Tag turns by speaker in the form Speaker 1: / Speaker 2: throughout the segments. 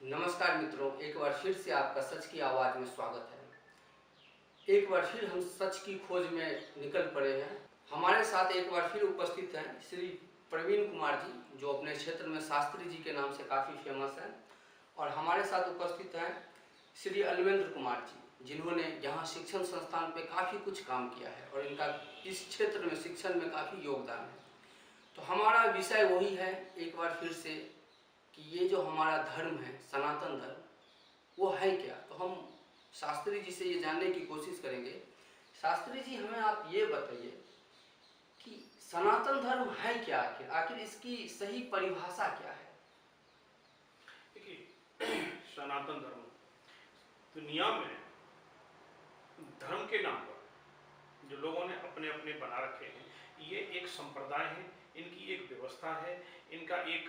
Speaker 1: नमस्कार मित्रों, एक बार फिर से आपका सच की आवाज़ में स्वागत है। एक बार फिर हम सच की खोज में निकल पड़े हैं। हमारे साथ एक बार फिर उपस्थित हैं श्री प्रवीण कुमार जी, जो अपने क्षेत्र में शास्त्री जी के नाम से काफ़ी फेमस हैं। और हमारे साथ उपस्थित हैं श्री अलवेंद्र कुमार जी, जिन्होंने यहाँ शिक्षण संस्थान पे काफ़ी कुछ काम किया है और इनका इस क्षेत्र में शिक्षण में काफ़ी योगदान है। तो हमारा विषय वही है एक बार फिर से कि ये जो हमारा धर्म है, सनातन धर्म, वो है क्या। तो हम शास्त्री जी से ये जानने की कोशिश करेंगे। शास्त्री जी, हमें आप ये बताइए कि सनातन धर्म है क्या, आखिर आखिर इसकी सही परिभाषा क्या है।
Speaker 2: देखिए, सनातन धर्म दुनिया में धर्म के नाम पर जो लोगों ने अपने अपने बना रखे हैं, ये एक संप्रदाय है, इनकी एक व्यवस्था है, इनका एक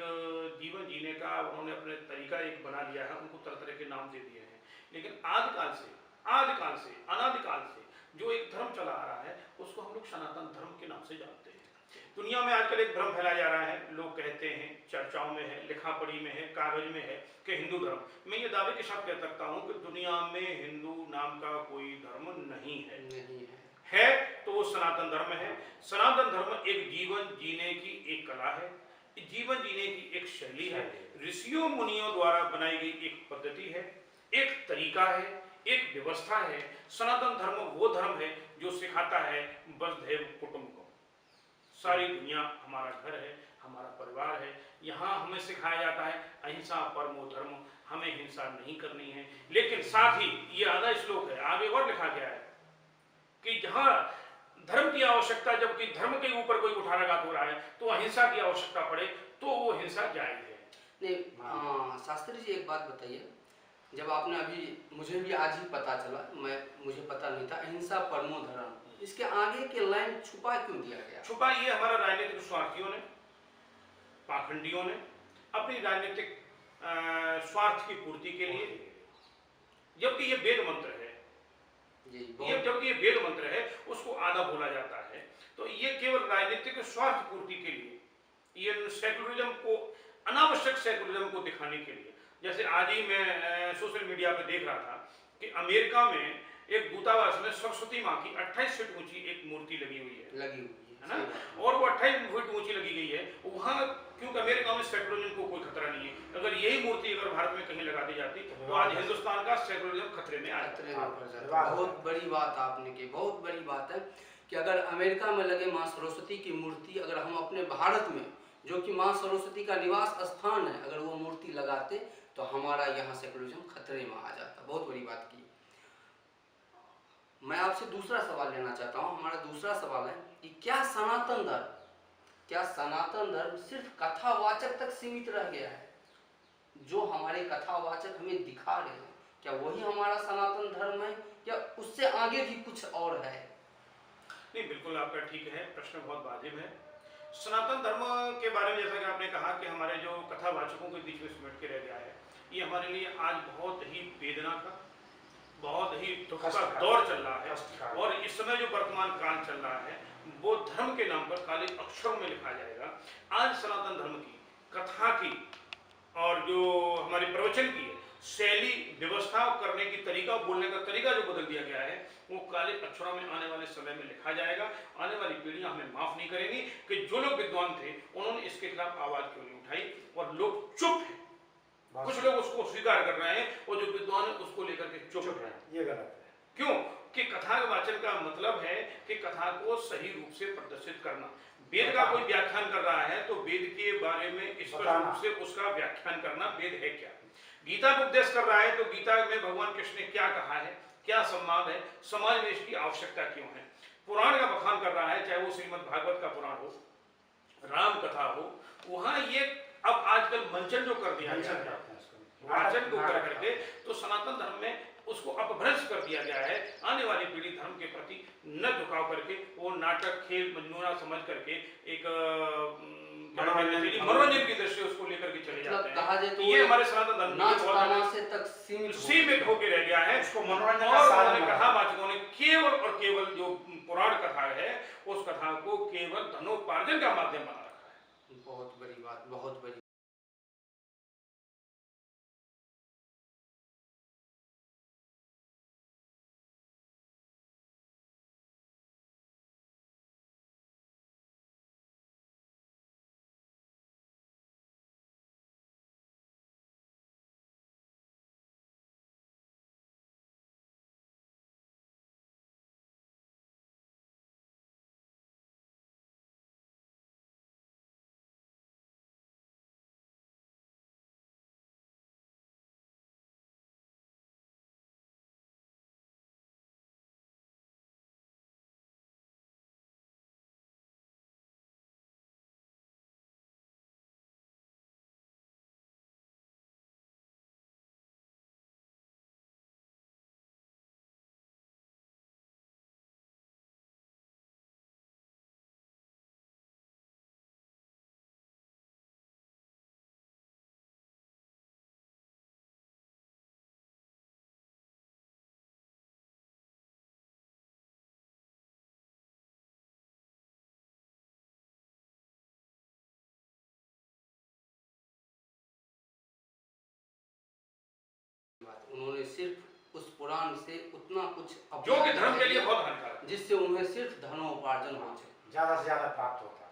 Speaker 2: जीवन जीने का उन्होंने अपने तरीका एक बना लिया है, उनको तरह तरह के नाम दे दिए हैं। लेकिन आदिकाल से अनादिकाल से जो एक धर्म चला आ रहा है, उसको हम लोग सनातन धर्म के नाम से जानते हैं। दुनिया में आजकल एक भ्रम फैलाया जा रहा है, लोग कहते हैं, चर्चाओं में है, लिखा पढ़ी में है, कागज में है कि हिंदू धर्म। मैं ये दावे के साथ कह सकता हूँ कि दुनिया में हिंदू नाम का कोई धर्म नहीं है। तो वो सनातन धर्म है। सनातन धर्म एक जीवन जीने की एक कला है, जीवन जीने की एक शैली है, ऋषियों मुनियों द्वारा बनाई गई एक पद्धति है, एक तरीका है, एक व्यवस्था है। सनातन धर्म वो धर्म है जो सिखाता है वसुधैव कुटुंबकम। सारी दुनिया हमारा घर है, हमारा परिवार है। यहाँ हमें सिखाया जाता है अहिंसा परमो धर्म, हमें हिंसा नहीं करनी है। लेकिन साथ ही ये आधा श्लोक है, आगे और लिखा गया है कि जहाँ धर्म की आवश्यकता, जबकि धर्म के ऊपर कोई कुठाराघात हो रहा है, तो अहिंसा की आवश्यकता पड़े तो वो हिंसा जायज है।
Speaker 1: नहीं, शास्त्री जी एक बात बताइए, जब आपने अभी, मुझे भी आज ही पता चला, मुझे पता नहीं था, अहिंसा परमो धर्म, इसके आगे के लाइन छुपा क्यों दिया गया।
Speaker 2: छुपा ये हमारा राजनीतिक स्वार्थियों ने, पाखंडियों ने अपनी राजनीतिक स्वार्थ की पूर्ति के लिए, जबकि ये वेद मंत्र है, जबकि ये वेद मंत्र है, उसको आधा बोला जाता है। तो ये केवल राजनीतिक स्वार्थ पूर्ति के लिए, ये सेकुलरिज्म को, अनावश्यक सेकुलरिज्म को दिखाने के लिए। जैसे आज ही मैं सोशल मीडिया पे देख रहा था कि अमेरिका में एक दूतावास में सरस्वती माँ की 28 फीट ऊंची एक मूर्ति लगी हुई है ना, और वो 28 फीट ऊंची लगी गई है वहाँ, क्योंकि अमेरिका में सेकुलरिज्म को कोई खतरा नहीं है। अगर यही मूर्ति अगर भारत में कहीं लगा दी जाती तो आज हिंदुस्तान का सेकुलरिज्म खतरे में आ जाता।
Speaker 1: बहुत बड़ी बात आपने की, बहुत बड़ी बात है कि अगर अमेरिका में लगे माँ सरस्वती की मूर्ति, अगर हम अपने भारत में, जो कि माँ सरस्वती का निवास स्थान है, अगर वो मूर्ति लगाते तो हमारा यहाँ सेकुलरिज्म खतरे में आ जाता। बहुत बड़ी बात की। मैं आपसे दूसरा सवाल लेना चाहता हूँ। हमारा दूसरा सवाल है कि क्या सनातन धर्म सिर्फ कथावाचक तक सीमित रह गया है। जो हमारे कथावाचक हमें दिखा रहे हैं, क्या वही हमारा सनातन धर्म है या उससे आगे भी कुछ और है।
Speaker 2: नहीं, बिल्कुल आपका ठीक है, प्रश्न बहुत वाजिब है। सनातन धर्म के बारे में जैसा कि आपने कहा कि हमारे जो कथावाचकों के बीच में सिमट के रह गया है, ये हमारे लिए आज बहुत ही वेदना का, बहुत ही दुख का दौर चल रहा है। और इस समय जो वर्तमान काल चल रहा है, वो धर्म के नाम पर काले अक्षरों में लिखा जाएगा। आज सनातन धर्म की कथा की और जो हमारी प्रवचन की शैली, व्यवस्था करने की तरीका, बोलने का तरीका जो बदल दिया गया है, वो काले अक्षरों में आने वाले समय में लिखा जाएगा। आने वाली पीढ़ियां हमें माफ नहीं करेंगी कि जो लोग विद्वान थे उन्होंने इसके खिलाफ आवाज क्यों नहीं उठाई, और लोग चुप हैं। कुछ लोग उसको स्वीकार कर रहे हैं और जो विद्वान है उसको लेकर के चुप रहे हैं।
Speaker 3: ये गलत है।
Speaker 2: क्यों कि कथा वाचन का मतलब है कि कथा को सही रूप से प्रदर्शित करना। वेद का कोई व्याख्यान कर रहा है तो वेद के बारे में स्पष्ट रूप से उसका व्याख्यान करना, वेद है क्या। गीता को उपदेश कर रहा है तो गीता में भगवान कृष्ण ने क्या कहा है, क्या संवाद है, समाज में इसकी आवश्यकता क्यों है। पुराण का बखान कर रहा है, चाहे वो श्रीमद् भागवत का पुराण हो, राम कथा हो, वहां ये अब आजकल मंचन जो कर दिया है, वाचन को कर करके, तो सनातन धर्म में उसको अपभ्रंश कर दिया गया है। आने वाली पीढ़ी धर्म के प्रति न झुकाव करके, वो नाटक, खेल, मंजूरा समझ करके एक मनोरंजन की दृष्टि उसको लेकर के चले जाते हैं। तो ये हमारे सनातन धर्म से तक सीमित होकर रह गया है। उसको मनोरंजन और कथावाचकों ने केवल और केवल जो पुराण कथा है, उस कथा को केवल धनोपार्जन का माध्यम बना रखा है।
Speaker 1: बहुत बड़ी बात, बहुत बड़ी। उन्होंने सिर्फ उस पुराण से उतना कुछ
Speaker 2: जो कि धर्म के लिए बहुत हानिकारक है।
Speaker 1: जिससे उन्हें सिर्फ धनोपार्जन हो सके,
Speaker 3: ज़्यादा से ज़्यादा प्राप्त होता है।